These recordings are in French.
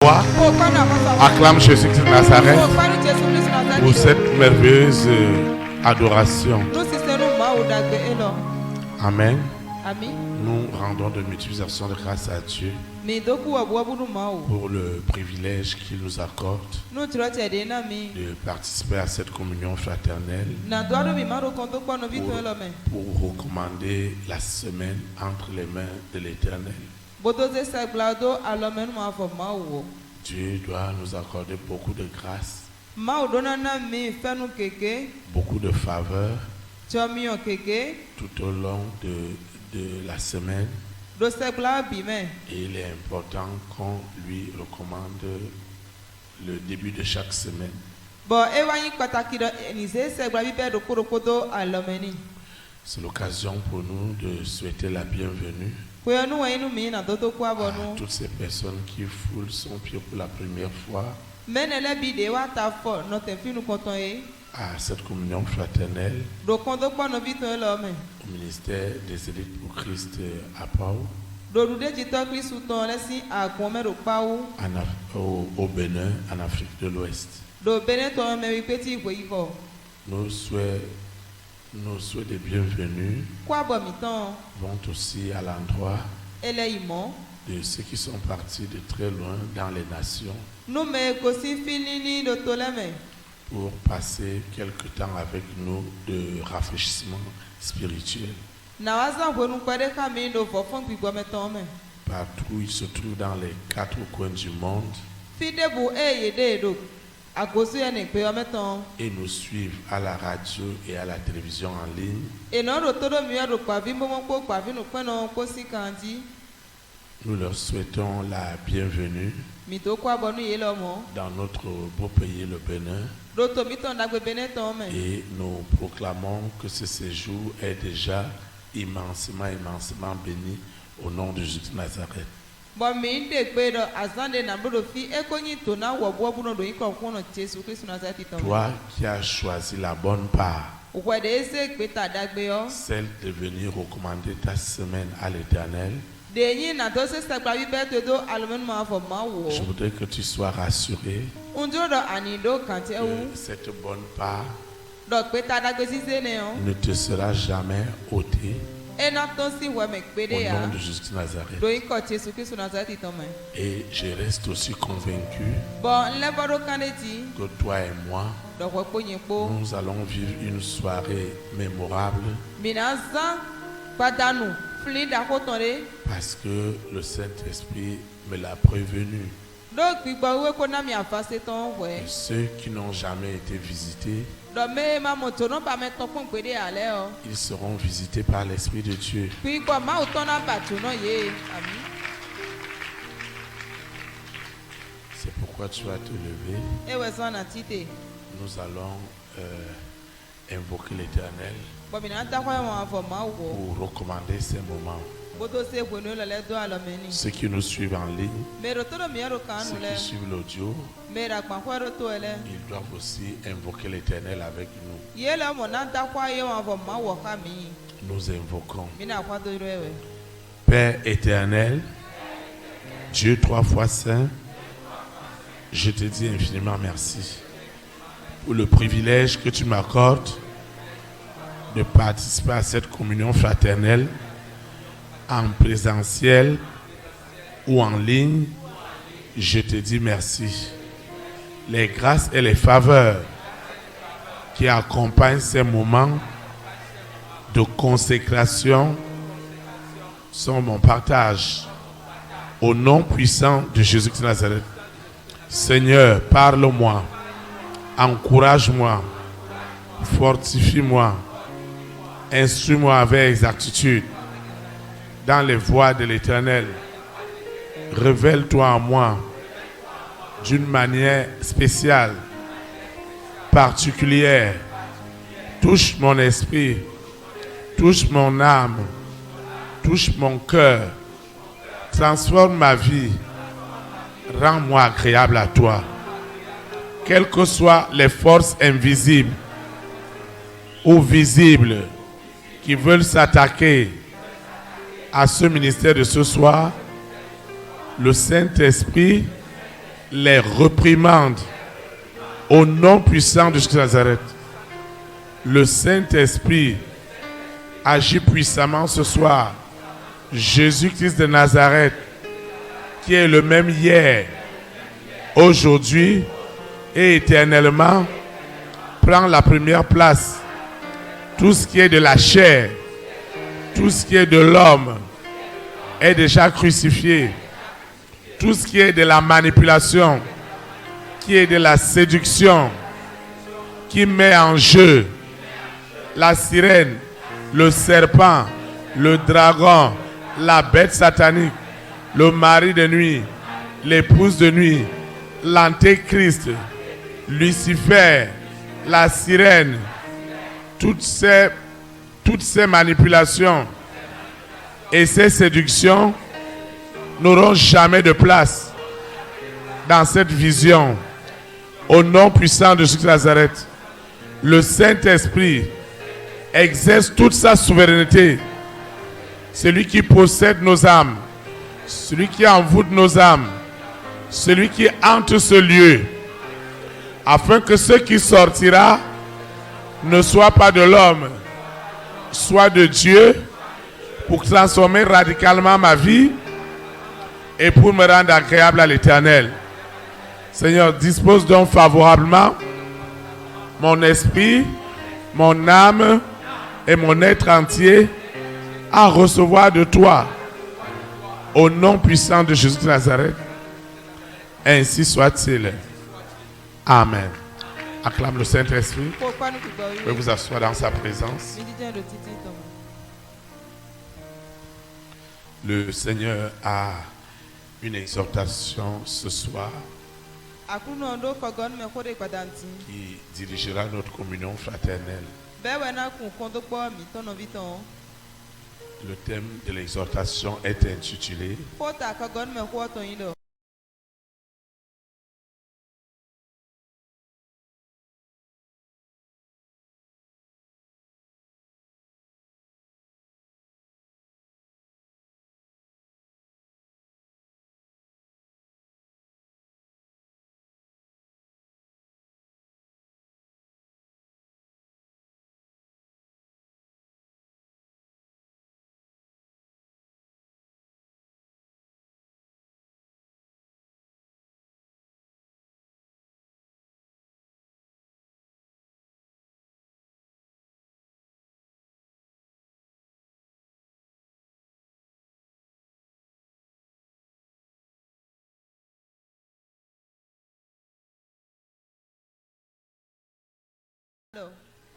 Acclame Jésus-Christ de Nazareth pour cette merveilleuse adoration. Amen. Nous rendons de multiples actions de grâce à Dieu pour le privilège qu'il nous accorde de participer à cette communion fraternelle pour recommander la semaine entre les mains de l'Éternel. Dieu doit nous accorder beaucoup de grâce, beaucoup de faveurs tout au long de la semaine. Et il est important qu'on lui recommande le début de chaque semaine. C'est l'occasion pour nous de souhaiter la bienvenue à toutes ces personnes qui foulent son pied pour la première fois à cette communion fraternelle au ministère des élites pour Christ à Pau, au Bénin, en Afrique de l'Ouest. Nos souhaits de bienvenue vont aussi à l'endroit de ceux qui sont partis de très loin dans les nations pour passer quelque temps avec nous de rafraîchissement spirituel. Partout ils se trouvent dans les 4 coins du monde et nous suivent à la radio et à la télévision en ligne. Nous leur souhaitons la bienvenue dans notre beau pays, le Bénin. Et nous proclamons que ce séjour est déjà immensément béni au nom de Jésus de Nazareth. Toi qui as choisi la bonne part, celle de venir recommander ta semaine à l'Éternel, je voudrais que tu sois rassuré que cette bonne part ne te sera jamais ôtée au nom de Jésus de Nazareth. Et je reste aussi convaincu que toi et moi, nous allons vivre une soirée mémorable parce que le Saint-Esprit me l'a prévenu. Et ceux qui n'ont jamais été visités, ils seront visités par l'Esprit de Dieu. C'est pourquoi tu vas te lever. Nous allons invoquer l'Éternel pour recommander ces moments. Ceux qui nous suivent en ligne, ceux qui suivent l'audio, ils doivent aussi invoquer l'Éternel avec nous. Nous invoquons. Père éternel, Dieu 3 fois saint, je te dis infiniment merci pour le privilège que tu m'accordes de participer à cette communion fraternelle en présentiel ou en ligne. Je te dis merci. Les grâces et les faveurs qui accompagnent ces moments de consécration sont mon partage. Au nom puissant de Jésus de Nazareth. Seigneur, parle-moi, encourage-moi, fortifie-moi, instruis-moi avec exactitude dans les voies de l'Éternel. Révèle-toi en moi d'une manière spéciale, particulière. Touche mon esprit, touche mon âme, touche mon cœur, transforme ma vie, rends-moi agréable à toi. Quelles que soient les forces invisibles ou visibles qui veulent s'attaquer à ce ministère de ce soir, le Saint-Esprit les réprimande au nom puissant de Jésus de Nazareth. Le Saint-Esprit agit puissamment ce soir. Jésus-Christ de Nazareth, qui est le même hier, aujourd'hui et éternellement, prend la première place. Tout ce qui est de la chair, tout ce qui est de l'homme est déjà crucifié. Tout ce qui est de la manipulation, qui est de la séduction, qui met en jeu la sirène, le serpent, le dragon, la bête satanique, le mari de nuit, l'épouse de nuit, l'antéchrist, Lucifer, la sirène, toutes ces manipulations et ces séductions n'auront jamais de place dans cette vision. Au nom puissant de Jésus de Nazareth, le Saint-Esprit exerce toute sa souveraineté. Celui qui possède nos âmes, celui qui envoûte nos âmes, celui qui hante ce lieu, afin que ce qui sortira ne soit pas de l'homme, soit de Dieu, pour transformer radicalement ma vie et pour me rendre agréable à l'Éternel. Seigneur, dispose donc favorablement mon esprit, mon âme et mon être entier à recevoir de toi, au nom puissant de Jésus de Nazareth. Ainsi soit-il. Amen. Acclame le Saint-Esprit. Vous pouvez vous asseoir dans sa présence. Le Seigneur a une exhortation ce soir qui dirigera notre communion fraternelle. Le thème de l'exhortation est intitulé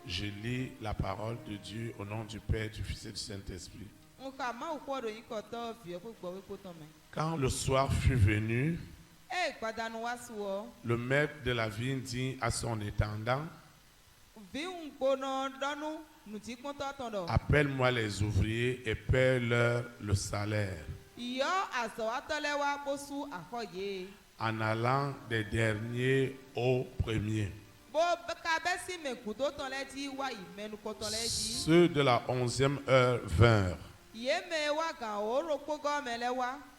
Je lis la parole de Dieu au nom du Père, du Fils et du Saint-Esprit. Quand le soir fut venu, le maître de la vigne dit à son intendant: appelle-moi les ouvriers et paie-leur le salaire, en allant des derniers aux premiers. Ceux de la 11e heure vinrent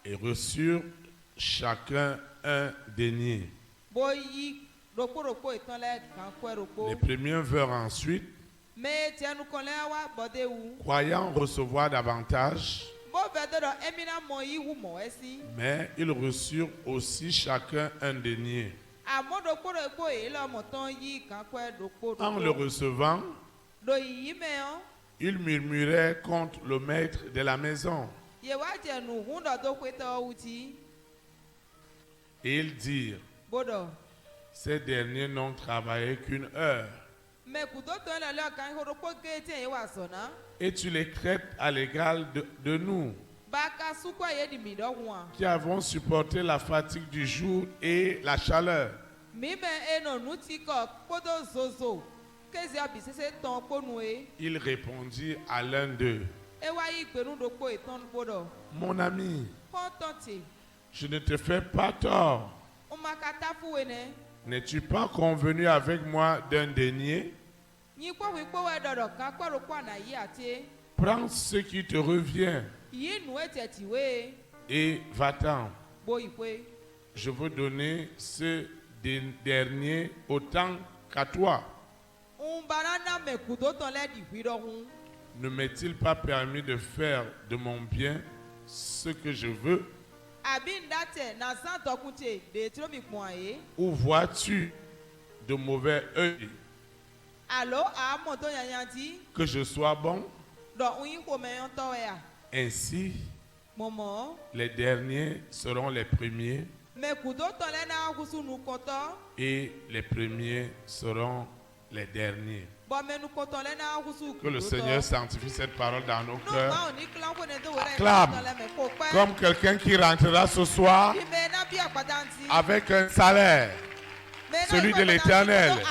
et reçurent chacun un denier. Les premiers vinrent ensuite, croyant recevoir davantage, mais ils reçurent aussi chacun un denier. En le recevant, ils murmuraient contre le maître de la maison. Et ils dirent: ces derniers n'ont travaillé qu'une heure, et tu les traites à l'égal de nous, qui avons supporté la fatigue du jour et la chaleur. Il répondit à l'un d'eux: mon ami, je ne te fais pas tort. N'es-tu pas convenu avec moi d'un denier? Prends ce qui te revient et va-t'en. je veux donner ce dernier autant qu'à toi. Ne m'est-il pas permis de faire de mon bien ce que je veux? Ou vois-tu de mauvais œil que je sois bon? Ainsi, les derniers seront les premiers et les premiers seront les derniers. Que le Seigneur sanctifie cette parole dans nos cœurs. Acclame comme quelqu'un qui rentrera ce soir avec un salaire, celui de l'Éternel.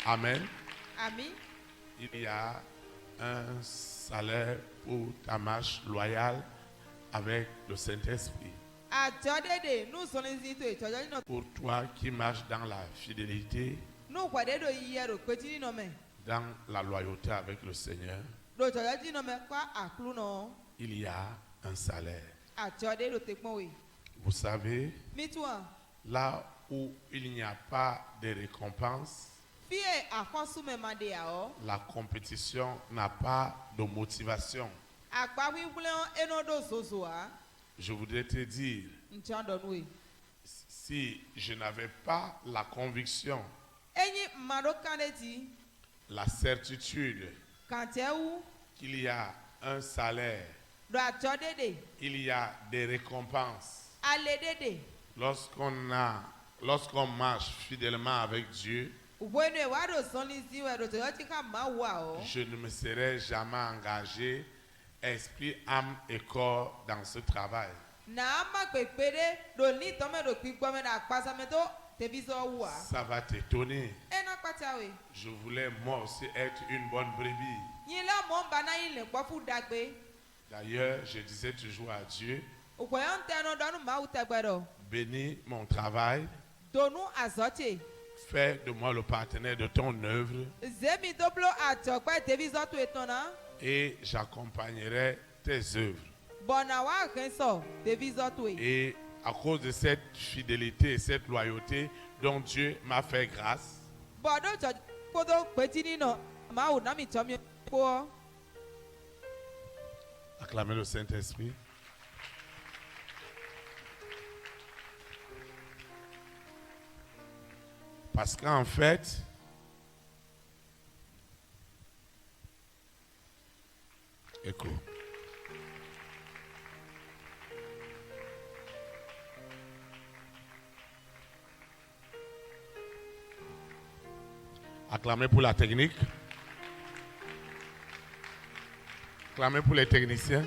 Amen. Il y a un salaire pour ta marche loyale avec le Saint-Esprit. Pour toi qui marches dans la fidélité, dans la loyauté avec le Seigneur, il y a un salaire. Vous savez, là où il n'y a pas de récompense, la compétition n'a pas de motivation. Je voudrais te dire, si je n'avais pas la conviction, la certitude qu'il y a un salaire, il y a des récompenses, lorsqu'on marche fidèlement avec Dieu, je ne me serais jamais engagé esprit, âme et corps dans ce travail. Ça va t'étonner. Je voulais moi aussi être une bonne brebis. D'ailleurs, je disais toujours à Dieu, bénis mon travail, fais de moi le partenaire de ton œuvre et j'accompagnerai tes œuvres. Et à cause de cette fidélité et cette loyauté dont Dieu m'a fait grâce, acclamez le Saint-Esprit. Parce qu'en fait, écoute. Acclamez pour la technique. Acclamez pour les techniciens.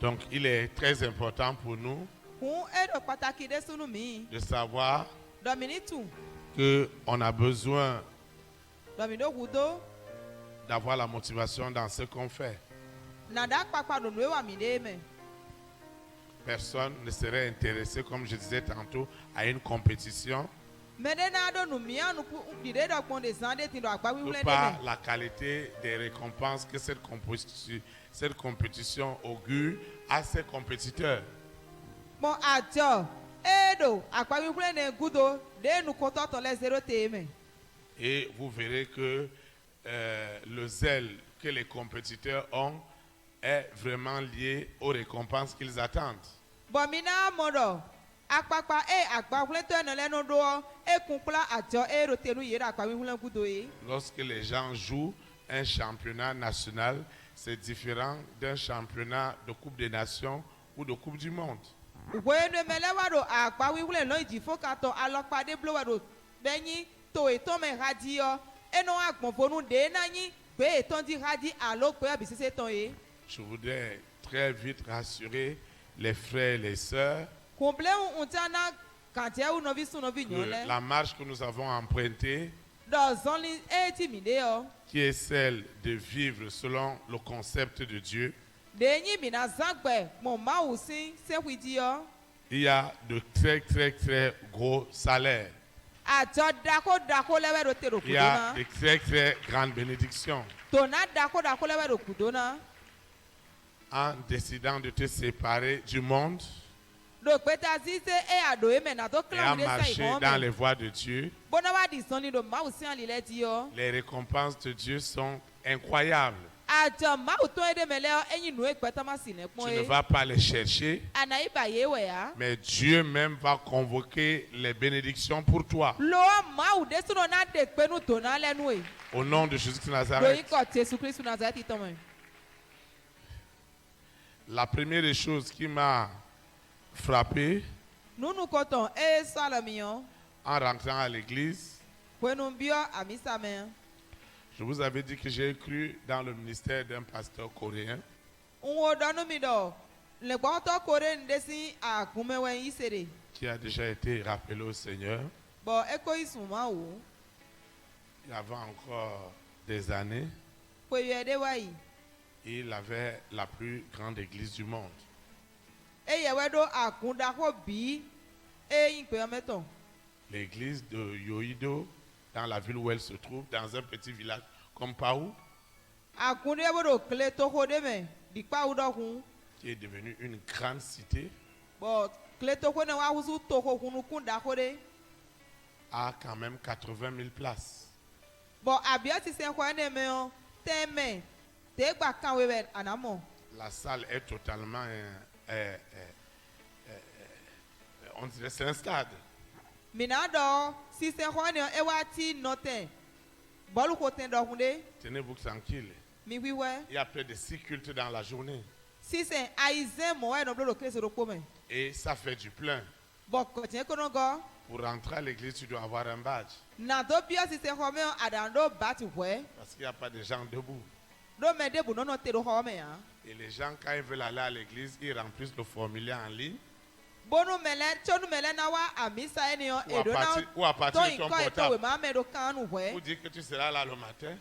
Donc, il est très important pour nous de savoir qu'on a besoin d'avoir la motivation dans ce qu'on fait. Personne ne serait intéressé, comme je disais tantôt, à une compétition par la qualité des récompenses que cette compétition augure à ses compétiteurs. Et vous verrez que le zèle que les compétiteurs ont est vraiment lié aux récompenses qu'ils attendent. Lorsque les gens jouent un championnat national, c'est différent d'un championnat de Coupe des Nations ou de Coupe du Monde. Je voudrais très vite rassurer les frères et les sœurs la marche que nous avons empruntée, qui est celle de vivre selon le concept de Dieu, il y a de très très très gros salaires. Il y a de très très grandes bénédictions. En décidant de te séparer du monde et à marcher dans les voies de Dieu, les récompenses de Dieu sont incroyables. Tu ne vas pas les chercher, mais Dieu même va convoquer les bénédictions pour toi. Au nom de Jésus-Christ de Nazareth. La première des choses qui m'a frappé en rentrant à l'église, je vous avais dit que j'ai cru dans le ministère d'un pasteur coréen qui a déjà été rappelé au Seigneur il y avait encore des années. Il avait la plus grande église du monde. L'église de Yoido, dans la ville où elle se trouve, dans un petit village comme Paou, qui est devenue une grande cité, a quand même 80 000 places. La salle est totalement, on dirait c'est un stade. Tenez-vous tranquille. Il y a près de 6 cultes dans la journée. Et ça fait du plein. Pour rentrer à l'église, tu dois avoir un badge. Parce qu'il n'y a pas de gens debout. Et les gens, quand ils veulent aller à l'église, ils remplissent le formulaire en ligne. Ou à partir de ton portable. Pour dire que tu seras là le matin.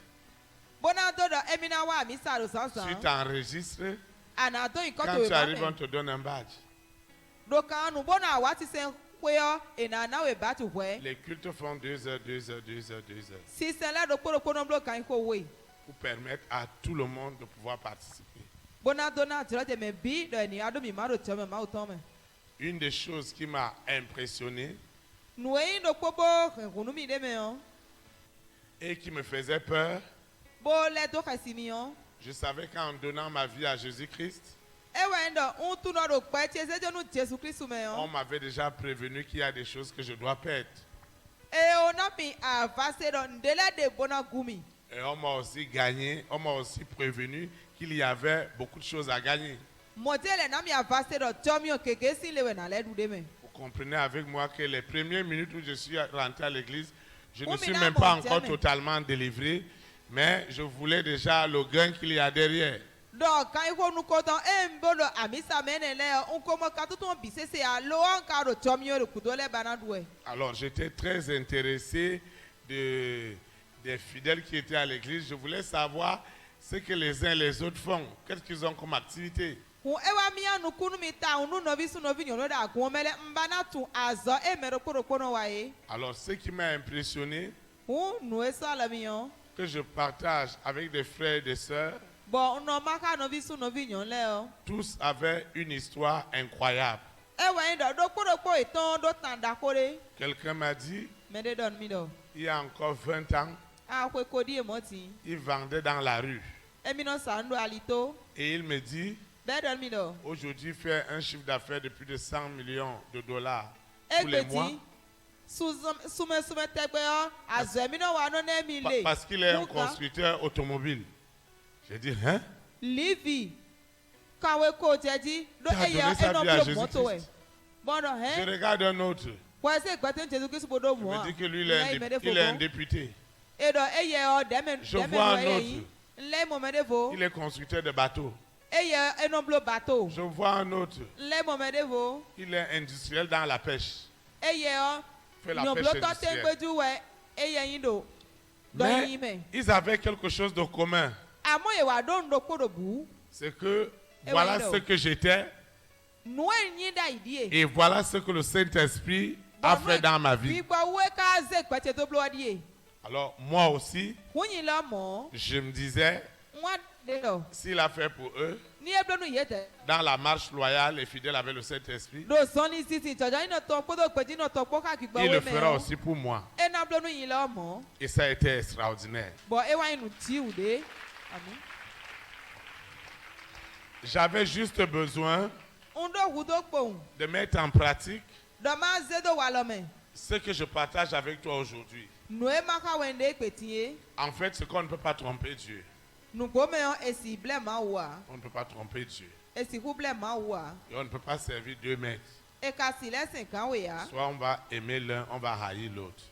Tu t'enregistres. Quand tu arrives, on te donne un badge. Les cultes font 2 heures. Pour permettre à tout le monde de pouvoir participer. Une des choses qui m'a impressionné et qui me faisait peur, je savais qu'en donnant ma vie à Jésus-Christ, on m'avait déjà prévenu qu'il y a des choses que je dois perdre. Et on m'a aussi gagné, on m'a aussi prévenu qu'il y avait beaucoup de choses à gagner. Vous comprenez avec moi que les premières minutes où je suis rentré à l'église, je ne suis même pas encore totalement délivré, mais je voulais déjà le gain qu'il y a derrière. Alors j'étais très intéressé des fidèles qui étaient à l'église. Je voulais savoir ce que les uns et les autres font. Qu'est-ce qu'ils ont comme activité? Alors ce qui m'a impressionné, que je partage avec des frères et des sœurs, tous avaient une histoire incroyable. Quelqu'un m'a dit, il y a encore 20 ans, il vendait dans la rue. Et il me dit, aujourd'hui, il fait un chiffre d'affaires de plus de 100 millions de dollars tous les mois. Parce qu'il est un constructeur automobile. J'ai dit, hein? Tu as donné sa vie à Jésus-Christ. Je regarde un autre. Je me dis que lui, il est un député. Je vois un autre. Il est constructeur de bateaux. Je vois un autre. Il est industriel dans la pêche. fait la pêche industrielle. Mais ils avaient quelque chose de commun. C'est que voilà ce que j'étais et voilà ce que le Saint-Esprit a fait dans ma vie. Alors moi aussi, je me disais, s'il a fait pour eux, dans la marche loyale et fidèle avec le Saint-Esprit, il le fera aussi pour moi. Et ça a été extraordinaire. J'avais juste besoin de mettre en pratique ce que je partage avec toi aujourd'hui. En fait, c'est qu'on ne peut pas tromper Dieu. On ne peut pas tromper Dieu. Et on ne peut pas servir deux maîtres. Soit on va aimer l'un, on va haïr l'autre.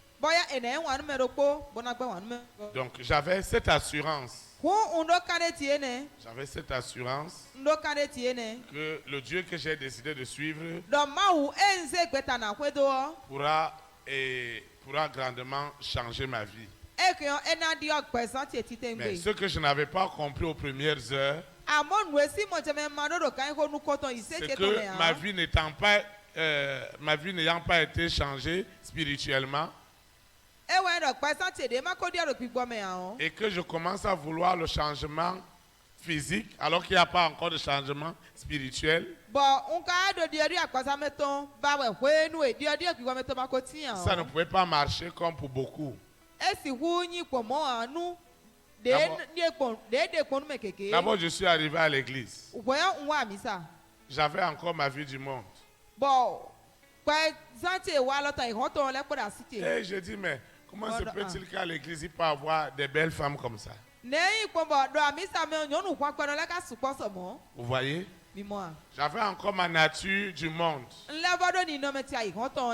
Donc j'avais cette assurance. J'avais cette assurance que le Dieu que j'ai décidé de suivre pourra grandement changer ma vie. Mais ce que je n'avais pas compris aux premières heures, c'est que ma vie n'ayant pas été changée spirituellement, et que je commence à vouloir le changement physique alors qu'il n'y a pas encore de changement spirituel, ça ne pouvait pas marcher comme pour beaucoup. D'abord, je suis arrivé à l'église. J'avais encore ma vie du monde. Et je dis, mais comment se peut-il qu'à l'église, il peut y avoir des belles femmes comme ça? Vous voyez? J'avais encore ma nature du monde.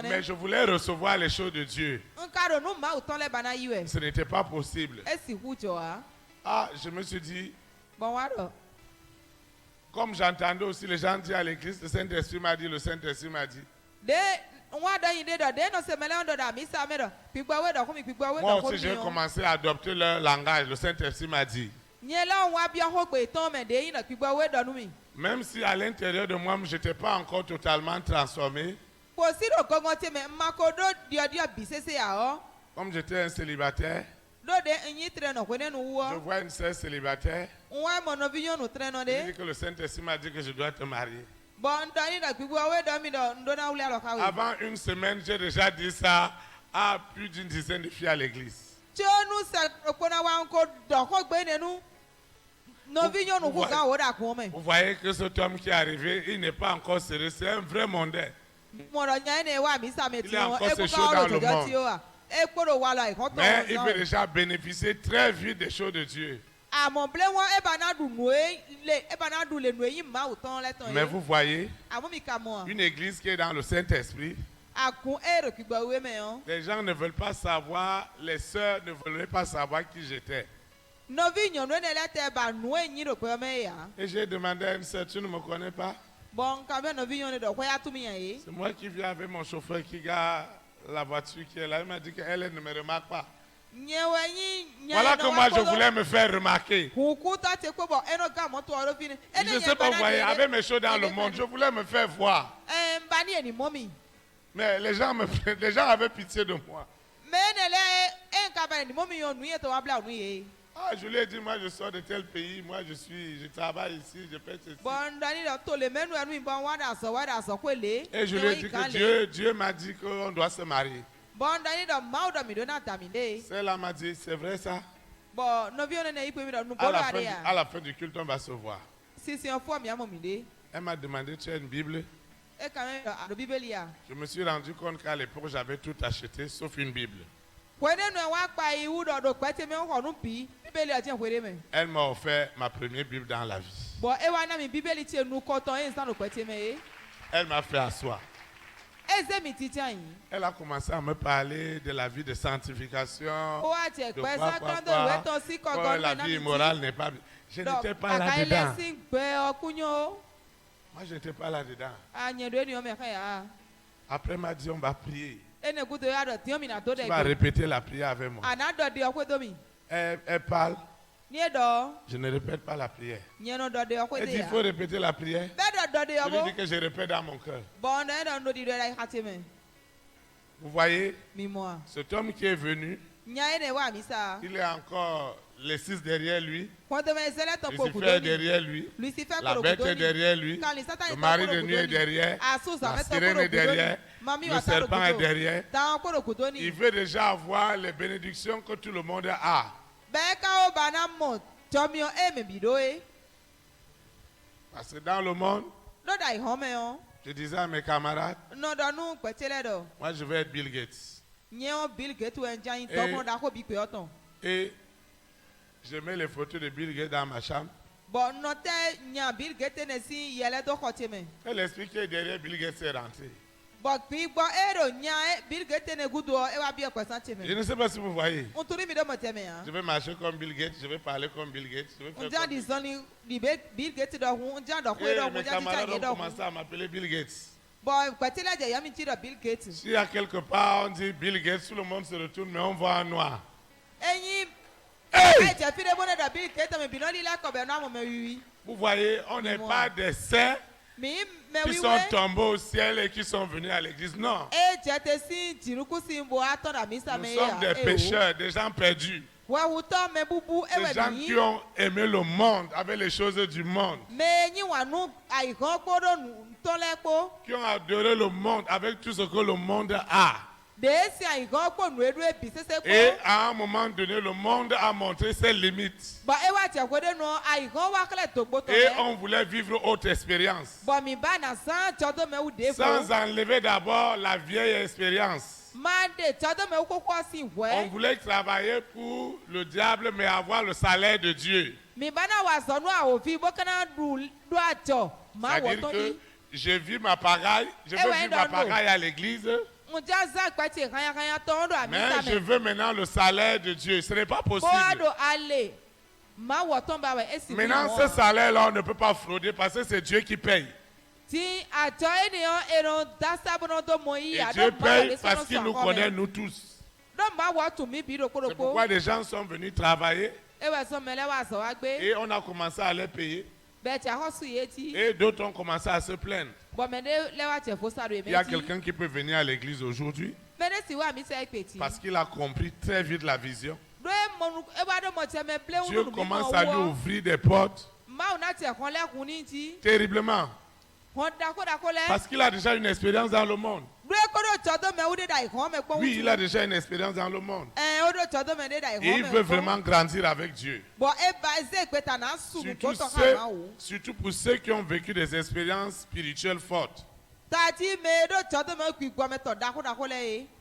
Mais je voulais recevoir les choses de Dieu. Ce n'était pas possible. Ah, je me suis dit, comme j'entendais aussi les gens dire à l'église, le Saint-Esprit m'a dit, le Saint-Esprit m'a dit. Moi aussi, j'ai commencé à adopter leur langage. Le Saint-Esprit m'a dit. Même si à l'intérieur de moi, je n'étais pas encore totalement transformé. Comme j'étais un célibataire, je vois une sœur célibataire. Il dit que le Saint-Esprit m'a dit que je dois te marier. Avant une semaine, j'ai déjà dit ça à plus d'une dizaine de filles à l'église. Vous voyez que cet homme qui est arrivé, il n'est pas encore sérieux, c'est un vrai mondain. Il est encore ces choses dans le monde. Mais il veut déjà bénéficier très vite des choses de Dieu. Mais vous voyez, une église qui est dans le Saint-Esprit, les gens ne veulent pas savoir, les sœurs ne veulent pas savoir qui j'étais. Et j'ai demandé à une sœur, tu ne me connais pas? C'est moi qui viens avec mon chauffeur qui garde la voiture qui est là. Il m'a dit qu'elle ne me remarque pas. Voilà que moi je voulais me faire remarquer. Je ne sais pas, vous voyez, avec mes choses dans le monde, je voulais me faire voir. Mais les gens avaient pitié de moi. Ah, je lui ai dit, moi je sors de tel pays, moi je travaille ici, je fais ceci. Et je lui ai dit que Dieu m'a dit qu'on doit se marier. Celle-là m'a dit, c'est vrai ça? À la fin du culte, on va se voir. Elle m'a demandé, tu as une Bible? Je me suis rendu compte qu'à l'époque, j'avais tout acheté, sauf une Bible. Elle m'a offert ma première Bible dans la vie. Elle m'a fait asseoir. Elle a commencé à me parler de la vie de sanctification, de quoi, la vie immorale n'est pas... Je n'étais pas là-dedans. Moi, je n'étais pas là-dedans. Après, il m'a dit, on va prier. Tu vas répéter la prière avec moi. Elle parle. Je ne répète pas la prière. Elle dit, il faut répéter la prière. Je lui dis que je répète dans mon cœur. Vous voyez, cet homme qui est venu, il est encore les 6 derrière lui, Lucifer derrière lui, la bête est derrière lui, le mari de nuit est derrière, la sirène est derrière, le serpent est derrière. Il veut déjà avoir les bénédictions que tout le monde a. Parce que dans le monde, je disais à mes camarades, moi je veux être Bill Gates. Et je mets les photos de Bill Gates dans ma chambre. Elle explique que derrière Bill Gates est rentré. Je ne sais pas si vous voyez. Je vais marcher comme Bill Gates, je vais parler comme Bill Gates. Je vais faire comme Bill Gates. Et mes camarades ont commencé à m'appeler Bill Gates. Si à quelque part on dit Bill Gates, tout le monde se retourne, mais on voit un noir. Hey! Vous voyez, on n'est pas des saints qui sont tombés au ciel et qui sont venus à l'église. Non. Nous sommes des pécheurs, des gens perdus. Des gens qui ont aimé le monde avec les choses du monde. Qui ont adoré le monde avec tout ce que le monde a. Et à un moment donné, le monde a montré ses limites. Et on voulait vivre autre expérience. Sans enlever d'abord la vieille expérience. On voulait travailler pour le diable, mais avoir le salaire de Dieu. C'est-à-dire que je vis ma pagaille, je veux vivre ma pagaille à l'église. Mais je veux maintenant le salaire de Dieu. Ce n'est pas possible. Maintenant, ce salaire-là, on ne peut pas frauder parce que c'est Dieu qui paye. Et Dieu paye parce qu'il nous connaît, nous tous. C'est pourquoi des gens sont venus travailler et on a commencé à les payer. Et d'autres ont commencé à se plaindre. Il y a quelqu'un qui peut venir à l'église aujourd'hui parce qu'il a compris très vite la vision. Dieu commence à lui ouvrir des portes terriblement. Parce qu'il a déjà une expérience dans le monde. Oui, il a déjà une expérience dans le monde. Et il veut vraiment grandir avec Dieu. Surtout pour ceux qui ont vécu des expériences spirituelles fortes.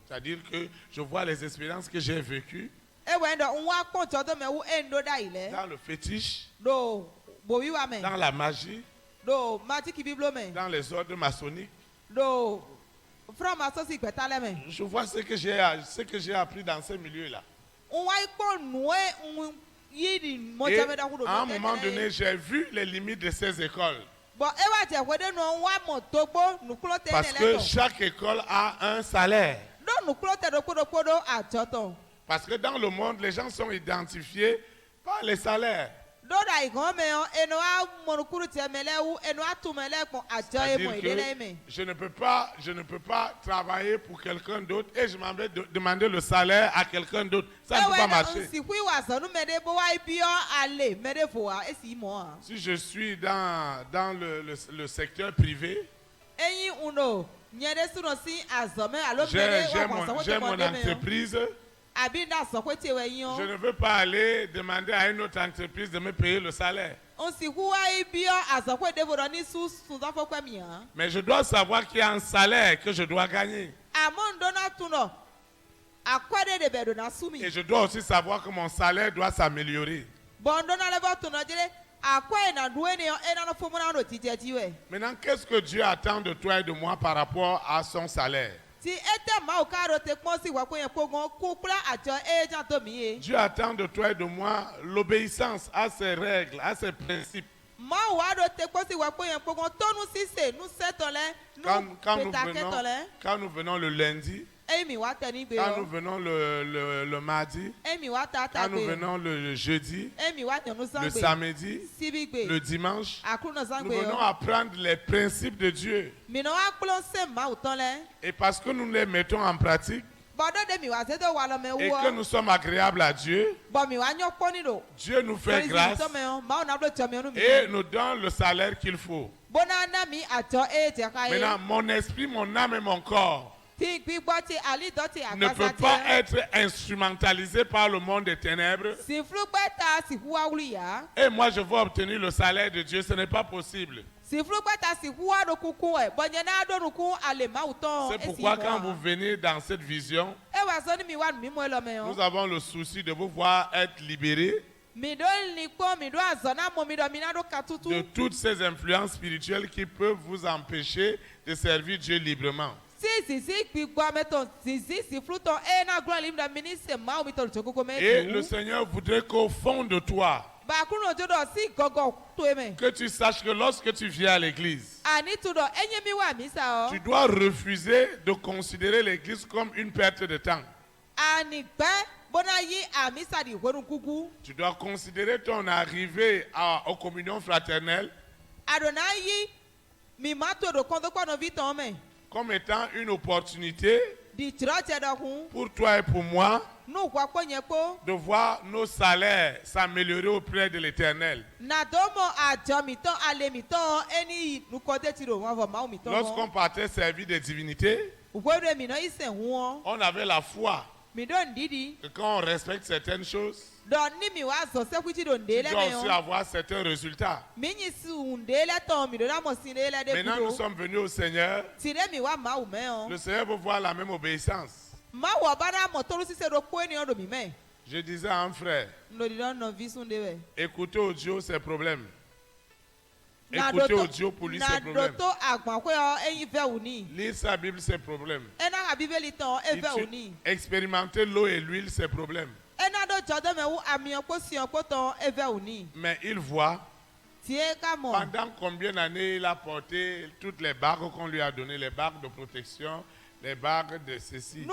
C'est-à-dire que je vois les expériences que j'ai vécues dans le fétiche, dans la magie, dans les ordres maçonniques. Je vois ce que j'ai appris dans ces milieux-là. Et à un moment donné, j'ai vu les limites de ces écoles. Parce que chaque école a un salaire. Parce que dans le monde, les gens sont identifiés par les salaires. C'est-à-dire que je ne peux pas travailler pour quelqu'un d'autre et je m'en vais demander le salaire à quelqu'un d'autre. Ça ne peut pas marcher. Si je suis dans le secteur privé, j'ai mon entreprise. Je ne veux pas aller demander à une autre entreprise de me payer le salaire. Mais je dois savoir qu'il y a un salaire que je dois gagner. Et je dois aussi savoir que mon salaire doit s'améliorer. Maintenant, qu'est-ce que Dieu attend de toi et de moi par rapport à son salaire? Dieu attend de toi et de moi l'obéissance à ses règles, à ses principes. Quand nous venons le lundi, quand nous venons le mardi, quand nous venons le jeudi, le samedi, le dimanche, nous venons apprendre les principes de Dieu. Et parce que nous les mettons en pratique, et que nous sommes agréables à Dieu, Dieu nous fait grâce et nous donne le salaire qu'il faut. Maintenant, mon esprit, mon âme et mon corps ne peut pas être instrumentalisé par le monde des ténèbres. Et moi, je veux obtenir le salaire de Dieu. Ce n'est pas possible. C'est pourquoi quand vous venez dans cette vision, nous avons le souci de vous voir être libérés de toutes ces influences spirituelles qui peuvent vous empêcher de servir Dieu librement. Et le Seigneur voudrait qu'au fond de toi, que tu saches que lorsque tu viens à l'église, tu dois refuser de considérer l'église comme une perte de temps. Tu dois considérer ton arrivée aux communions fraternelles comme étant une opportunité pour toi et pour moi de voir nos salaires s'améliorer auprès de l'Éternel. Lorsqu'on partait servir des divinités, on avait la foi que quand on respecte certaines choses, tu dois aussi avoir certains résultats. Maintenant, nous sommes venus au Seigneur. Le Seigneur veut voir la même obéissance. Je disais à un frère, écouter audio, c'est problème. Écouter audio pour lire, c'est problème. Lire sa Bible, c'est problème. Expérimenter l'eau et l'huile, c'est problème. Mais il voit pendant combien d'années il a porté toutes les bagues qu'on lui a données, les bagues de protection, les bagues de ceci.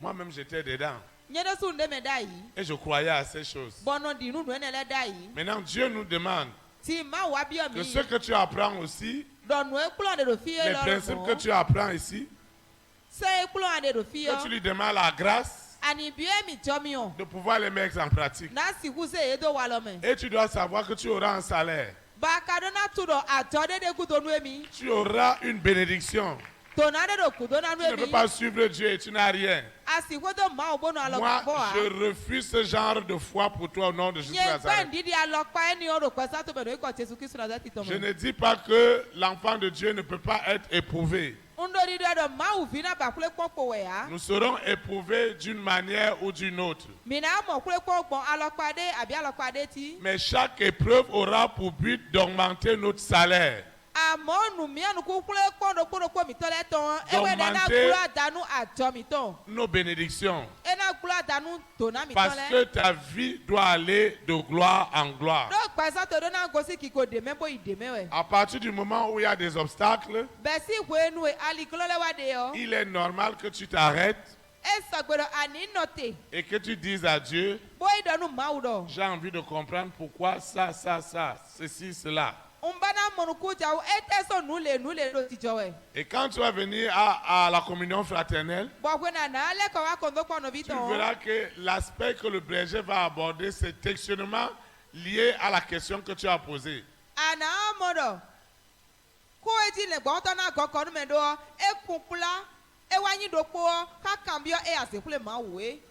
Moi-même, j'étais dedans. Et je croyais à ces choses. Maintenant, Dieu nous demande que ce que tu apprends aussi, les principes que tu apprends ici, que tu lui demandes la grâce de pouvoir les mettre en pratique. Et tu dois savoir que tu auras un salaire. Tu auras une bénédiction. Tu ne peux pas suivre Dieu et tu n'as rien. Moi, je refuse ce genre de foi pour toi au nom de Jésus de Nazareth. Je ne dis pas que l'enfant de Dieu ne peut pas être éprouvé. Nous serons éprouvés d'une manière ou d'une autre. Mais chaque épreuve aura pour but d'augmenter notre salaire. Nos bénédictions. Parce que ta vie doit aller de gloire en gloire. À partir du moment où il y a des obstacles, il est normal que tu t'arrêtes et que tu dises à Dieu, j'ai envie de comprendre pourquoi ça, ceci, cela. Et quand tu vas venir à la communion fraternelle, tu verras que l'aspect que le berger va aborder, c'est textuellement lié à la question que tu as posée.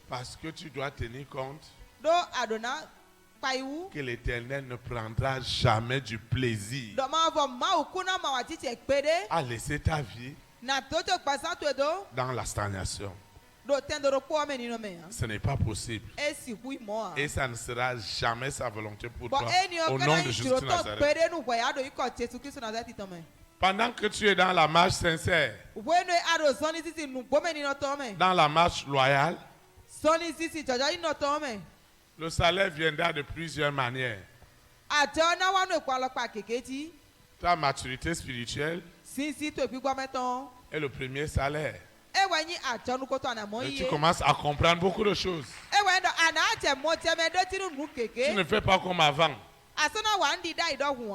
Parce que tu dois tenir compte que l'Éternel ne prendra jamais du plaisir à laisser ta vie dans la stagnation. Ce n'est pas possible. Et ça ne sera jamais sa volonté pour toi. Au nom de Jésus de Nazareth. Pendant que tu es dans la marche sincère, dans la marche loyale, le salaire viendra de plusieurs manières. Ta maturité spirituelle est le premier salaire. Et tu commences à comprendre beaucoup de choses. Tu ne fais pas comme avant.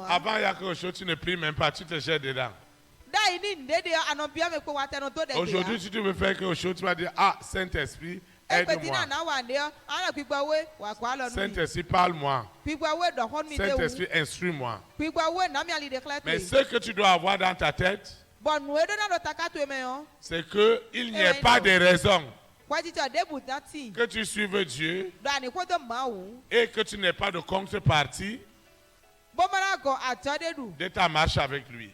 Avant, il y a quelque chose, tu ne pries même pas, tu te jettes dedans. Aujourd'hui, si tu veux faire quelque chose, tu vas dire, ah, Saint-Esprit, aide-moi. Saint-Esprit, parle-moi. Saint-Esprit, instruis-moi. Mais ce que tu dois avoir dans ta tête, c'est qu'il n'y ait pas de raison que tu suives Dieu et que tu n'aies pas de contrepartie de ta marche avec lui.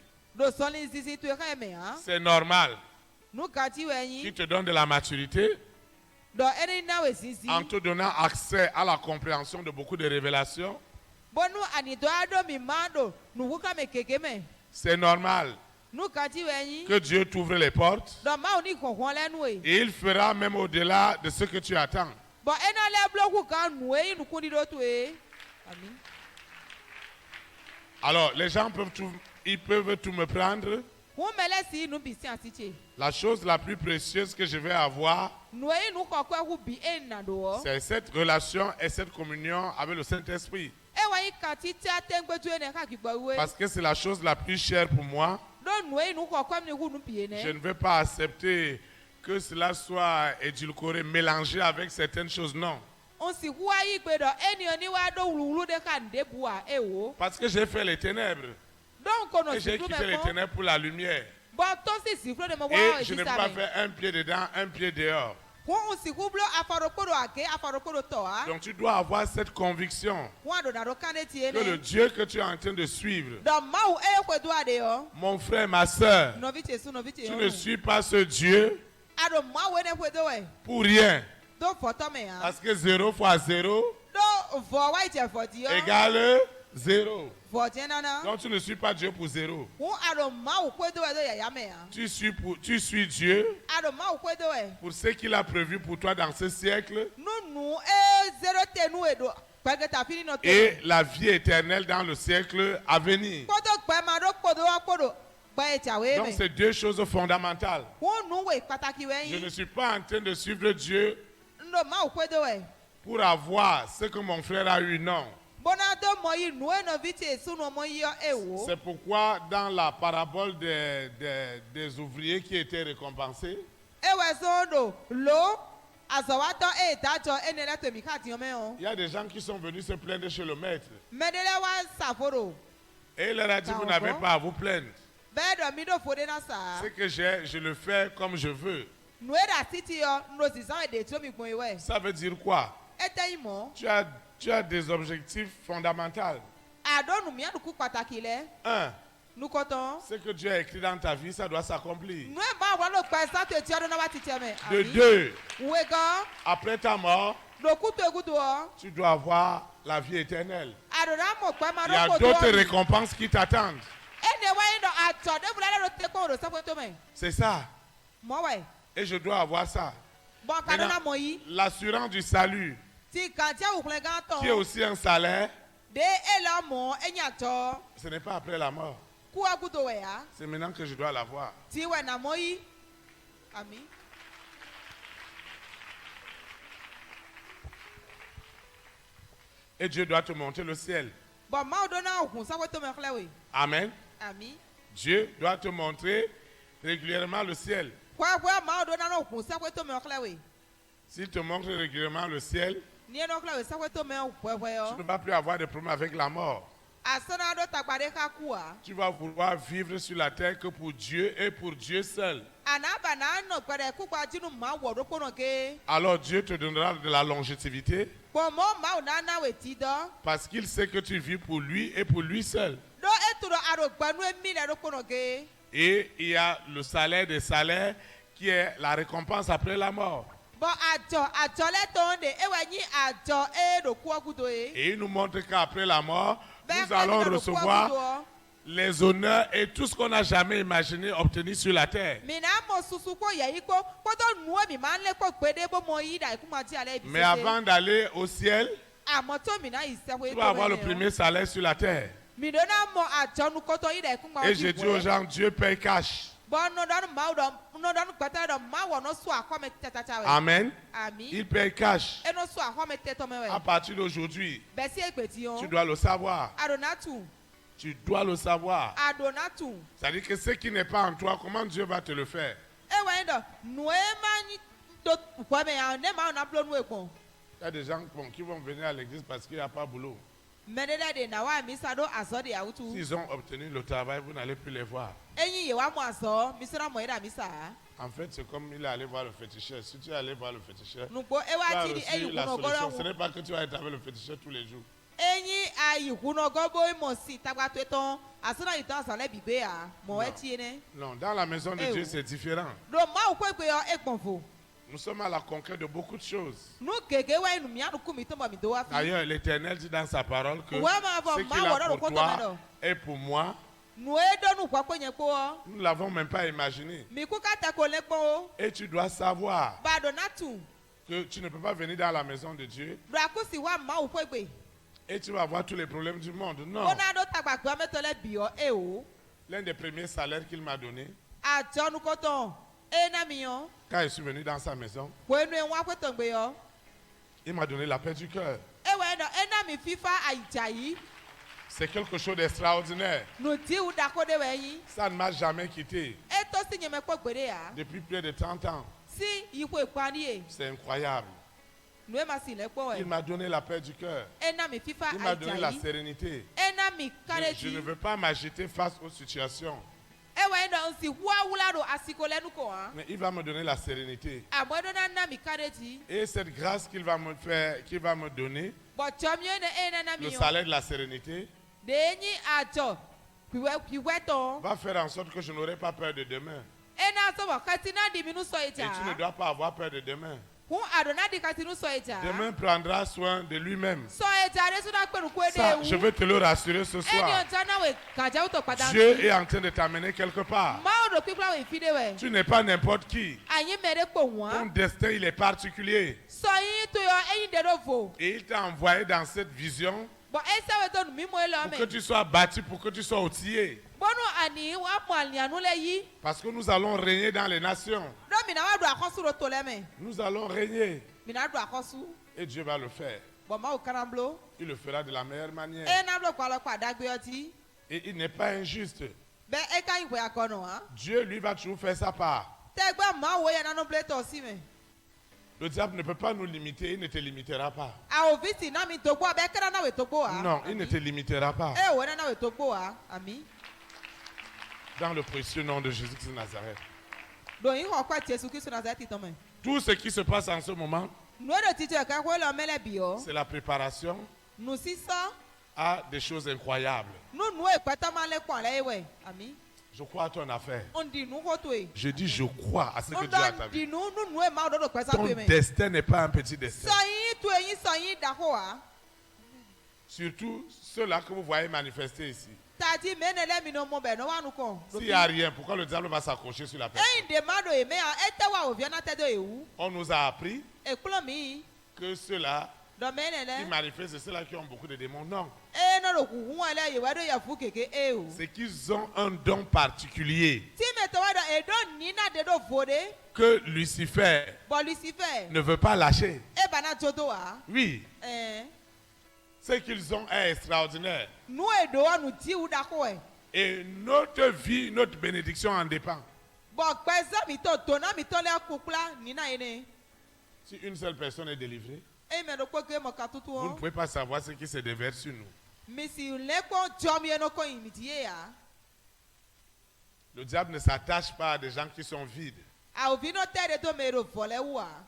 C'est normal qu'il te donne de la maturité en te donnant accès à la compréhension de beaucoup de révélations. C'est normal que Dieu t'ouvre les portes et il fera même au-delà de ce que tu attends. Alors, les gens peuvent tout me prendre. La chose la plus précieuse que je vais avoir, c'est cette relation et cette communion avec le Saint-Esprit. Parce que c'est la chose la plus chère pour moi. Je ne veux pas accepter que cela soit édulcoré, mélangé avec certaines choses, non. Parce que j'ai fait les ténèbres. Et j'ai quitté les ténèbres pour la lumière. Et je ne peux pas faire un pied dedans, un pied dehors. Donc tu dois avoir cette conviction que le Dieu que tu es en train de suivre, mon frère, ma soeur, tu ne suis pas ce Dieu pour rien. Parce que 0 fois 0 égale 0. Donc tu ne suis pas Dieu pour 0. Tu suis Dieu pour ce qu'il a prévu pour toi dans ce siècle et la vie éternelle dans le siècle à venir. Donc c'est deux choses fondamentales. Je ne suis pas en train de suivre Dieu pour avoir ce que mon frère a eu, non. C'est pourquoi dans la parabole des ouvriers qui étaient récompensés, il y a des gens qui sont venus se plaindre chez le maître. Et il leur a dit, vous n'avez pas à vous plaindre. Ce que j'ai, je le fais comme je veux. Ça veut dire quoi? Tu as des objectifs fondamentaux. Un, ce que Dieu a écrit dans ta vie, ça doit s'accomplir. De deux, après ta mort, tu dois avoir la vie éternelle. Il y a d'autres récompenses qui t'attendent. C'est ça. Et je dois avoir ça. L'assurance du salut, qui est aussi un salaire, ce n'est pas après la mort. C'est maintenant que je dois l'avoir. Et Dieu doit te montrer le ciel. Amen. Dieu doit te montrer régulièrement le ciel. S'il te montre régulièrement le ciel, tu ne vas plus avoir de problème avec la mort. Tu vas vouloir vivre sur la terre que pour Dieu et pour Dieu seul. Alors Dieu te donnera de la longévité parce qu'il sait que tu vis pour lui et pour lui seul. Et il y a le salaire des salaires qui est la récompense après la mort. Et il nous montre qu'après la mort, nous allons recevoir les honneurs et tout ce qu'on n'a jamais imaginé obtenir sur la terre. Mais avant d'aller au ciel, tu vas avoir le premier salaire sur la terre. Et j'ai dit aux gens, Dieu paye cash. Amen. Il paye cash. À partir d'aujourd'hui, tu dois le savoir. Tu dois le savoir. C'est-à-dire que ce qui n'est pas en toi, comment Dieu va te le faire? Il y a des gens qui vont venir à l'église parce qu'il n'y a pas de boulot. S'ils ont obtenu le travail, vous n'allez plus les voir. En fait, c'est comme il est allé voir le féticheur. Si tu es allé voir le féticheur, tu as reçu la solution. Ce n'est pas que tu vas être avec le féticheur tous les jours. Non, dans la maison de Dieu, c'est différent. Nous sommes à la conquête de beaucoup de choses. D'ailleurs, l'Éternel dit dans sa parole que ce qu'il a pour toi et pour moi, nous ne l'avons même pas imaginé. Et tu dois savoir que tu ne peux pas venir dans la maison de Dieu et tu vas avoir tous les problèmes du monde. Non. L'un des premiers salaires qu'il m'a donné, quand je suis venu dans sa maison, il m'a donné la paix du cœur. C'est quelque chose d'extraordinaire. Ça ne m'a jamais quitté. Depuis plus de 30 ans. C'est incroyable. Il m'a donné la paix du cœur. Il m'a donné la sérénité. Je ne veux pas m'agiter face aux situations. Mais il va me donner la sérénité. Et cette grâce qu'il va me faire, qu'il va me donner, le salaire de la sérénité, va faire en sorte que je n'aurai pas peur de demain. Et tu ne dois pas avoir peur de demain. Demain prendra soin de lui-même. Ça, je veux te le rassurer ce soir. Dieu est en train de t'amener quelque part. Tu n'es pas n'importe qui. Ton destin, il est particulier. Et il t'a envoyé dans cette vision pour que tu sois bâti, pour que tu sois outillé. Parce que nous allons régner dans les nations. Nous allons régner. Et Dieu va le faire. Il le fera de la meilleure manière. Et il n'est pas injuste. Dieu, lui, va toujours faire sa part. Le diable ne peut pas nous limiter, il ne te limitera pas. Non, il ne te limitera pas. Dans le précieux nom de Jésus-Christ de Nazareth. Tout ce qui se passe en ce moment, c'est la préparation à des choses incroyables. Je crois à ton affaire. Je dis je crois à ce que Dieu a ta vie. Ton destin n'est pas un petit destin. Surtout ceux-là que vous voyez manifester ici. S'il n'y a rien, pourquoi le diable va s'accrocher sur la personne? On nous a appris que ceux-là qui manifestent, c'est ceux-là qui ont beaucoup de démons. Non. C'est qu'ils ont un don particulier que Lucifer ne veut pas lâcher. Oui. Ce qu'ils ont est extraordinaire. Et notre vie, notre bénédiction en dépend. Si une seule personne est délivrée, vous ne pouvez pas savoir ce qui se déverse sur nous. Le diable ne s'attache pas à des gens qui sont vides.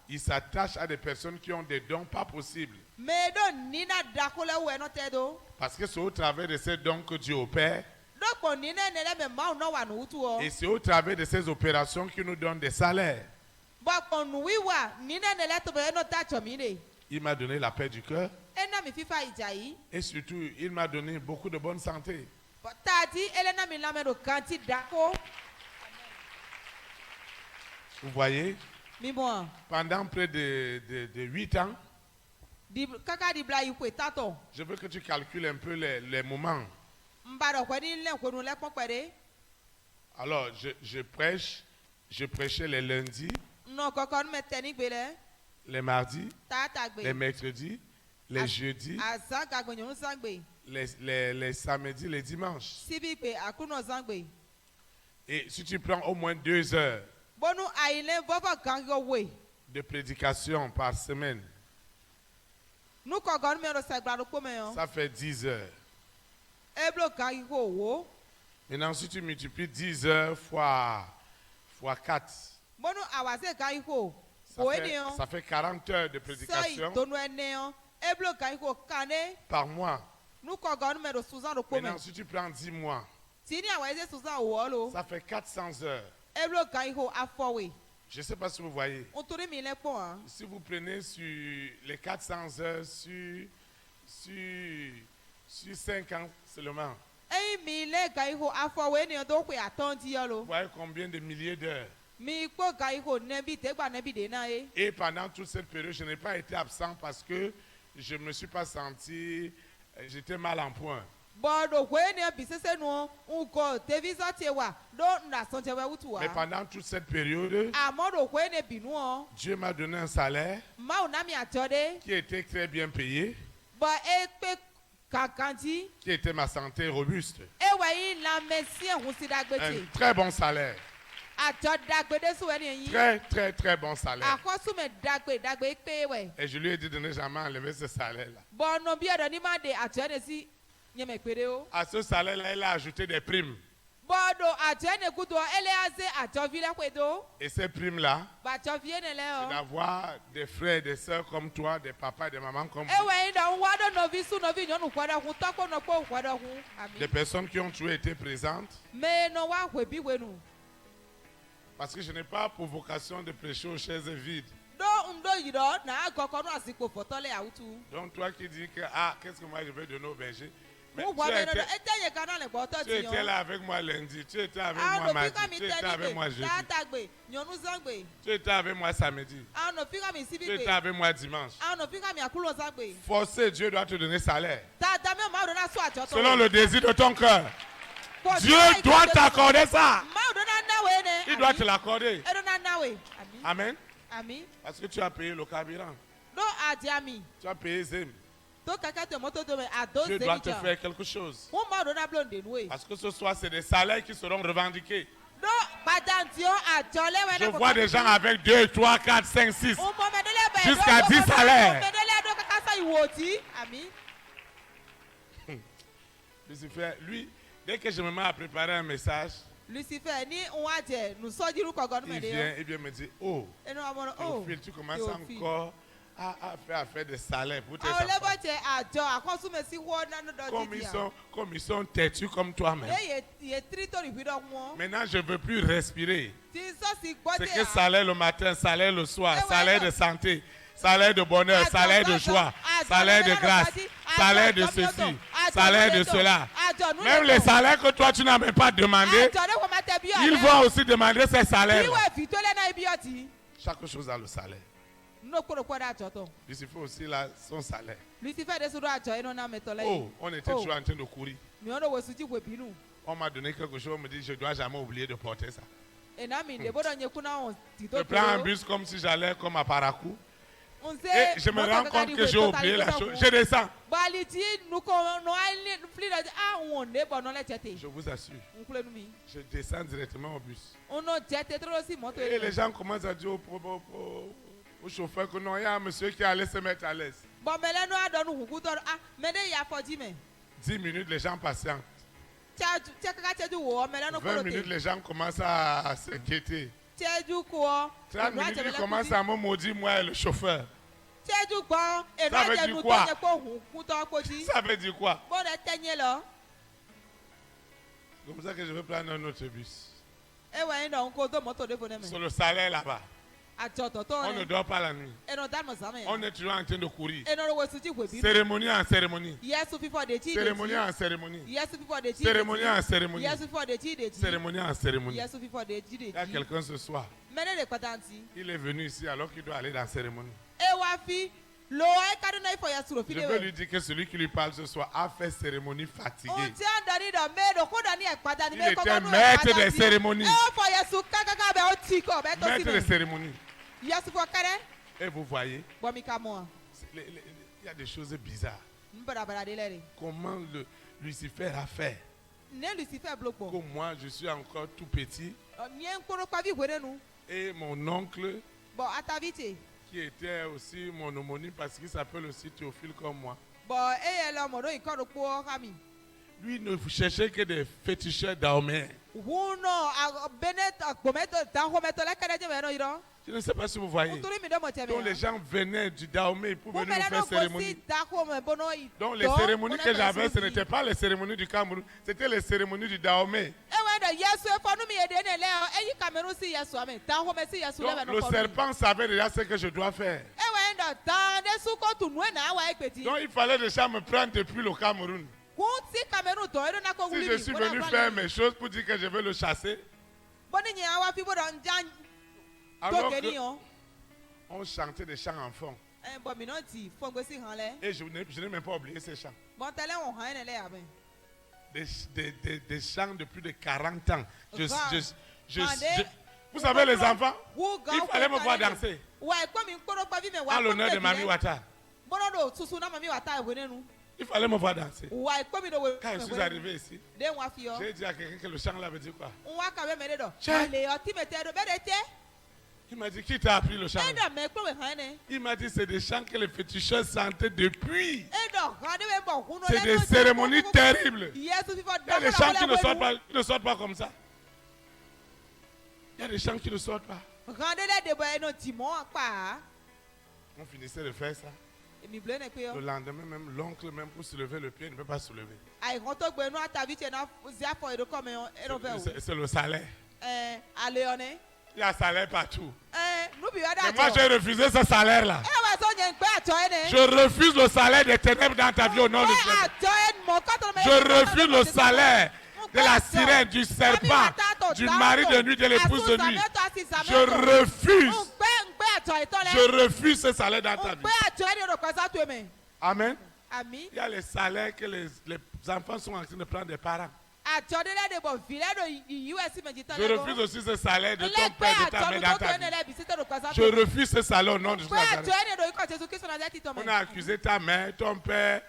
Il s'attache à des personnes qui ont des dons pas possibles. Parce que c'est au travers de ces dons que Dieu opère. Et c'est au travers de ces opérations qu'il nous donne des salaires. Il m'a donné la paix du cœur. Et surtout, il m'a donné beaucoup de bonne santé. Vous voyez? Pendant près de 8 ans, je veux que tu calcules un peu les moments. Alors, je prêchais les lundis, les mardis, les mercredis, les jeudis, les samedis, les dimanches. Et si tu prends au moins 2 heures de prédication par semaine, ça fait 10 heures. Maintenant, si tu multiplies 10 heures fois 4, ça fait 40 heures de prédication par mois. Maintenant, si tu prends 10 mois, ça fait 400 heures. Je ne sais pas si vous voyez. Si vous prenez sur les 400 heures sur 5 ans seulement, vous voyez combien de milliers d'heures. Et pendant toute cette période, je n'ai pas été absent parce que je ne me suis pas senti, j'étais mal en point. Mais pendant toute cette période, Dieu m'a donné un salaire qui était très bien payé, qui était ma santé robuste. Un très bon salaire. Très, très, très bon salaire. Et je lui ai dit de ne jamais enlever ce salaire-là. À ce salaire-là, il a ajouté des primes. Et ces primes-là, c'est d'avoir des frères et des sœurs comme toi, des papas et des mamans comme vous. Des personnes qui ont toujours été présentes. Parce que je n'ai pas pour vocation de prêcher aux chaises vides. Donc toi qui dis que, qu'est-ce que moi je vais donner au berger? Mais tu étais là avec moi lundi, tu étais avec moi mardi, tu étais avec moi jeudi, tu étais avec moi samedi, tu étais avec moi dimanche. Forcé, Dieu doit te donner salaire. Selon le désir de ton cœur. Dieu doit t'accorder ça. Il doit te l'accorder. Amen. Parce que tu as payé le carburant. Tu as payé Zem. Dieu doit te faire quelque chose. Parce que ce soir, c'est des salaires qui seront revendiqués. Je vois des gens avec 2, 3, 4, 5, 6, jusqu'à 10 salaires. Lucifer, lui, dès que je me mets à préparer un message, il vient me dire, oh, tu commences encore à faire des salaires pour tes enfants. Comme ils sont têtus comme toi-même. Maintenant, je ne veux plus respirer. C'est que salaire le matin, salaire le soir, salaire de santé, salaire de bonheur, salaire de joie, salaire de grâce, salaire de ceci, salaire de cela. Même les salaires que toi tu n'as même pas demandé, ils vont aussi demander ces salaires. Chaque chose a le salaire. Lucifer aussi a son salaire. Oh, on était toujours en train de courir. On m'a donné quelque chose, on me dit je ne dois jamais oublier de porter ça. Je prends un bus comme si j'allais comme à Parakou. Et je me rends compte que j'ai oublié la chose. Je descends. Je vous assure. Je descends directement au bus. Et les gens commencent à dire au chauffeur que non, il y a un monsieur qui allait se mettre à l'aise. 10 minutes, les gens patientent. 20 minutes, les gens commencent à s'inquiéter. 30 minutes, ils commencent à me maudire, moi et le chauffeur. Ça veut dire quoi? Ça veut dire quoi? C'est comme ça que je vais prendre un autre bus. Sur le salaire là-bas. On ne dort pas la nuit. On est toujours en train de courir. Cérémonie en cérémonie. Cérémonie en cérémonie. Cérémonie en cérémonie. Cérémonie en cérémonie. Il y a quelqu'un ce soir. Il est venu ici alors qu'il doit aller dans la cérémonie. Je veux lui dire que celui qui lui parle ce soir a fait cérémonie fatiguée. Il était maître des cérémonies. Maître des cérémonies. Et vous voyez, il y a des choses bizarres. Comment Lucifer a fait? Comme moi, je suis encore tout petit. Et mon oncle, qui était aussi mon homonyme parce qu'il s'appelle aussi Théophile comme moi. Lui ne cherchait que des féticheurs d'Aomé. Je ne sais pas si vous voyez. Donc les gens venaient du Dahomey pour venir nous faire cérémonie. Donc les cérémonies que j'avais, ce n'étaient pas les cérémonies du Cameroun, c'était les cérémonies du Dahomey. Donc le serpent savait déjà ce que je dois faire. Donc il fallait déjà me prendre depuis le Cameroun. Si je suis venu faire mes choses pour dire que je veux le chasser. Alors on chantait des chants en fond. Et je n'ai même pas oublié ces chants. Des chants de plus de 40 ans. Vous savez les enfants, il fallait me voir danser. À l'honneur de Mami Wata. Il fallait me voir danser. Quand je suis arrivé ici, j'ai dit à quelqu'un que le chant là veut dire quoi. Il m'a dit, qui t'a appris le chant? Il m'a dit, c'est des chants que les féticheurs chantaient depuis. C'est des cérémonies terribles. Il y a des chants qui ne sortent pas comme ça. Il y a des chants qui ne sortent pas. On finissait de faire ça. Le lendemain, même l'oncle, même pour soulever le pied, il ne peut pas soulever. C'est le salaire. Il y a un salaire partout. Mais moi, j'ai refusé ce salaire-là. Je refuse le salaire des ténèbres dans ta vie au nom de Dieu. Je refuse le salaire de la sirène, du serpent, du mari de nuit, de l'épouse de nuit. Je refuse. Je refuse ce salaire dans ta vie. Amen. Il y a les salaires que les enfants sont en train de prendre des parents. Je refuse aussi ce salaire de ton père, de ta mère dans ta vie. Je refuse ce salaire au nom de Jésus. On a accusé ta mère, ton père,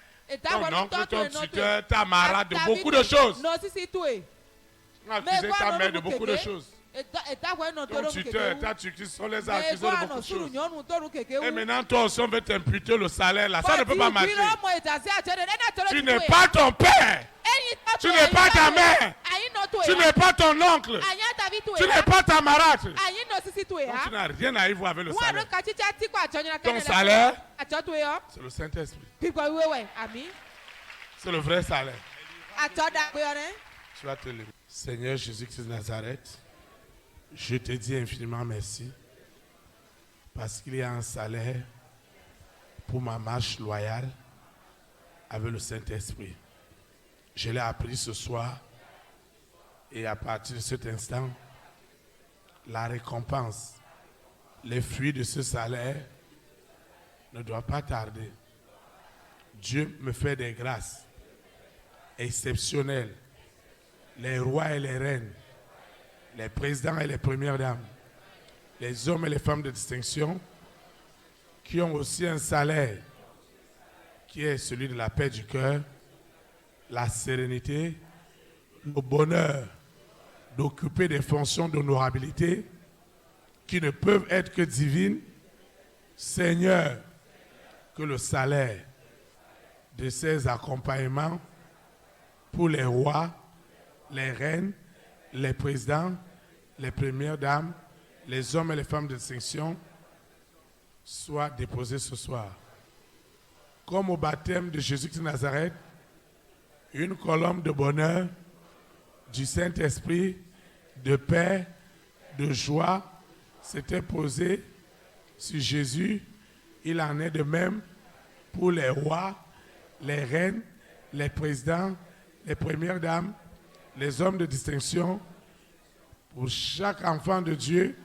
ton oncle, ton tuteur, ta marade de beaucoup de choses. On a accusé ta mère de beaucoup de choses. Ton tuteur, ta tutrice sont les accusés de beaucoup de choses. Et maintenant, toi aussi, on veut t'imputer le salaire là. Ça ne peut pas marcher. Tu n'es pas ton père. Tu n'es pas ta mère. Tu n'es pas ton oncle. Tu n'es pas ta marade. Donc, tu n'as rien à y voir avec le salaire. Ton salaire, c'est le Saint-Esprit. C'est le vrai salaire. Tu vas te lever. Seigneur Jésus-Christ de Nazareth, je te dis infiniment merci parce qu'il y a un salaire pour ma marche loyale avec le Saint-Esprit. Je l'ai appris ce soir et à partir de cet instant, la récompense, les fruits de ce salaire ne doivent pas tarder. Dieu me fait des grâces exceptionnelles. Les rois et les reines, les présidents et les premières dames, les hommes et les femmes de distinction qui ont aussi un salaire qui est celui de la paix du cœur, la sérénité, le bonheur d'occuper des fonctions d'honorabilité qui ne peuvent être que divines. Seigneur, que le salaire de ces accompagnements pour les rois, les reines, les présidents, les premières dames, les hommes et les femmes de distinction soient déposés ce soir. Comme au baptême de Jésus-Christ de Nazareth, une colombe de bonheur, du Saint-Esprit, de paix, de joie s'était posée sur Jésus, il en est de même pour les rois, les reines, les présidents, les premières dames, les hommes de distinction, pour chaque enfant de Dieu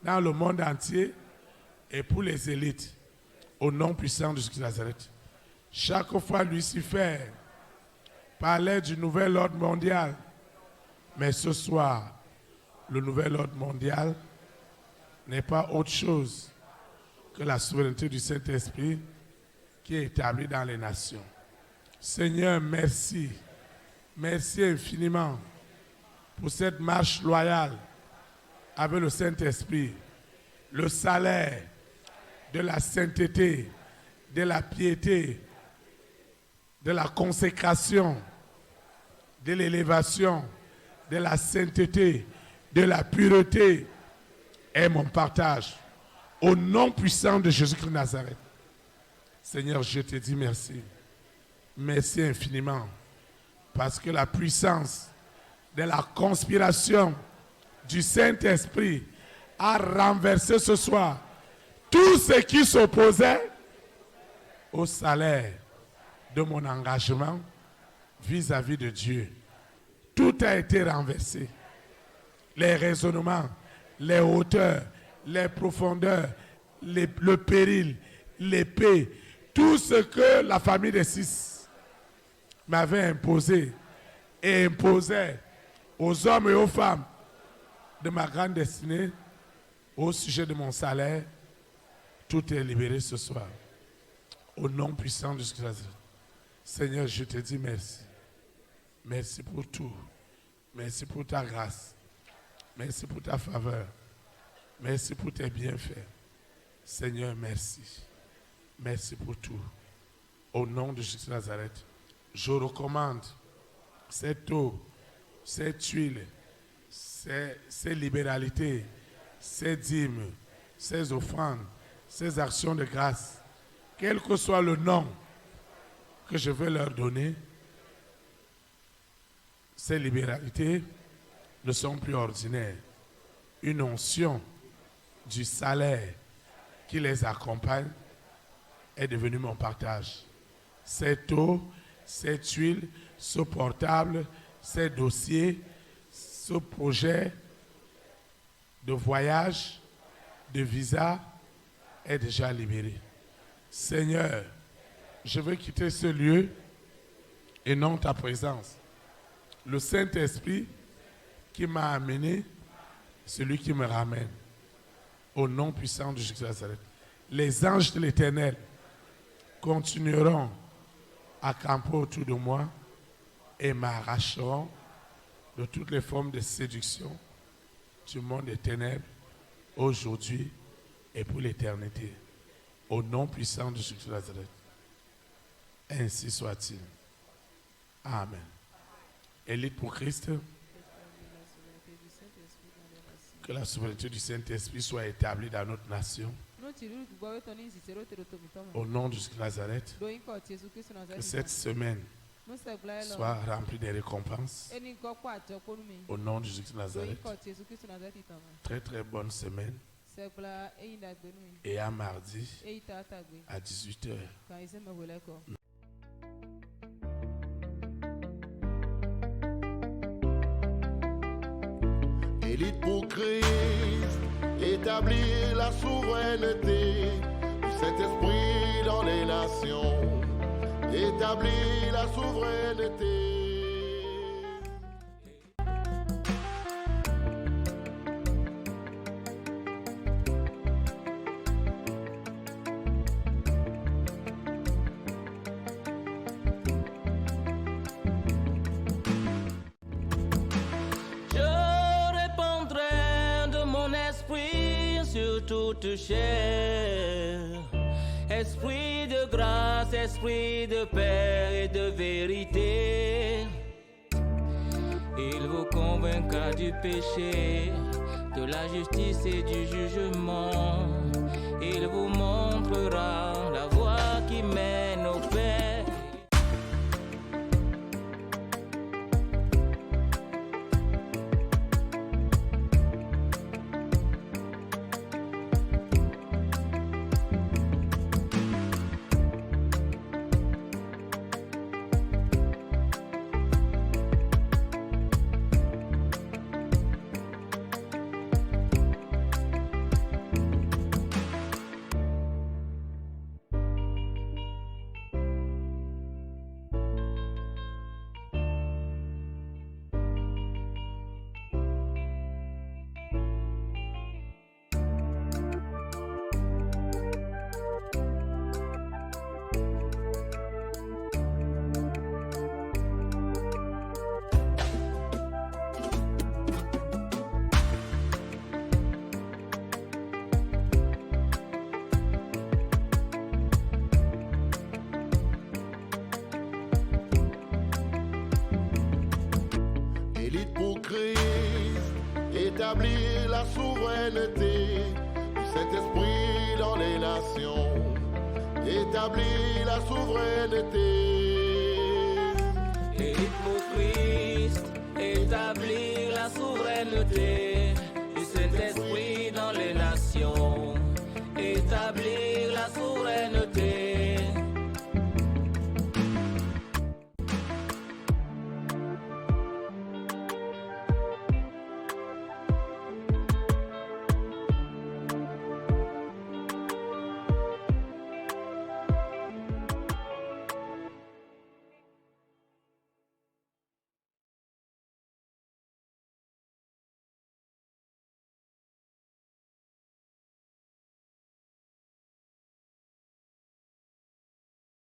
dans le monde entier et pour les élites, au nom puissant de Jésus de Nazareth. Chaque fois, Lucifer parlait du nouvel ordre mondial, mais ce soir, le nouvel ordre mondial n'est pas autre chose que la souveraineté du Saint-Esprit qui est établie dans les nations. Seigneur, merci. Merci infiniment pour cette marche loyale avec le Saint-Esprit. Le salaire de la sainteté, de la piété, de la consécration, de l'élévation, de la sainteté, de la pureté est mon partage. Au nom puissant de Jésus-Christ de Nazareth. Seigneur, je te dis merci. Merci infiniment. Parce que la puissance de la conspiration du Saint-Esprit a renversé ce soir tout ce qui s'opposait au salaire de mon engagement vis-à-vis de Dieu. Tout a été renversé. Les raisonnements, les hauteurs, les profondeurs, le péril, l'épée, tout ce que la famille des six m'avait imposé et imposait aux hommes et aux femmes de ma grande destinée au sujet de mon salaire, tout est libéré ce soir. Au nom puissant de Jésus-Christ. Seigneur, je te dis merci. Merci pour tout. Merci pour ta grâce. Merci pour ta faveur. Merci pour tes bienfaits. Seigneur, merci. Merci pour tout. Au nom de Jésus de Nazareth, je recommande cette eau, cette huile, ces libéralités, ces dîmes, ces offrandes, ces actions de grâce, quel que soit le nom que je vais leur donner, ces libéralités ne sont plus ordinaires. Une onction du salaire qui les accompagne est devenue mon partage. Cette eau, cette huile, ce portable, ces dossiers, ce projet de voyage, de visa est déjà libéré. Seigneur, je veux quitter ce lieu et non ta présence. Le Saint-Esprit qui m'a amené, celui qui me ramène. Au nom puissant de Jésus de Nazareth. Les anges de l'Éternel continueront à camper autour de moi et m'arracheront de toutes les formes de séduction du monde des ténèbres aujourd'hui et pour l'éternité. Au nom puissant de Jésus de Nazareth. Ainsi soit-il. Amen. Élite pour Christ. Que la souveraineté du Saint-Esprit soit établie dans notre nation. Au nom de Jésus de Nazareth. Que cette semaine soit remplie de récompenses. Au nom de Jésus de Nazareth. Très très bonne semaine. Et à mardi à 18h. Élite pour Christ, établir la souveraineté du Saint-Esprit dans les nations. Établir la souveraineté. Toute chair, esprit de grâce, esprit de paix et de vérité, il vous convaincra du péché, de la justice et du jugement, il vous montrera la voie qui mène au Père. établit la souveraineté du Saint-Esprit dans les nations, établit la souveraineté.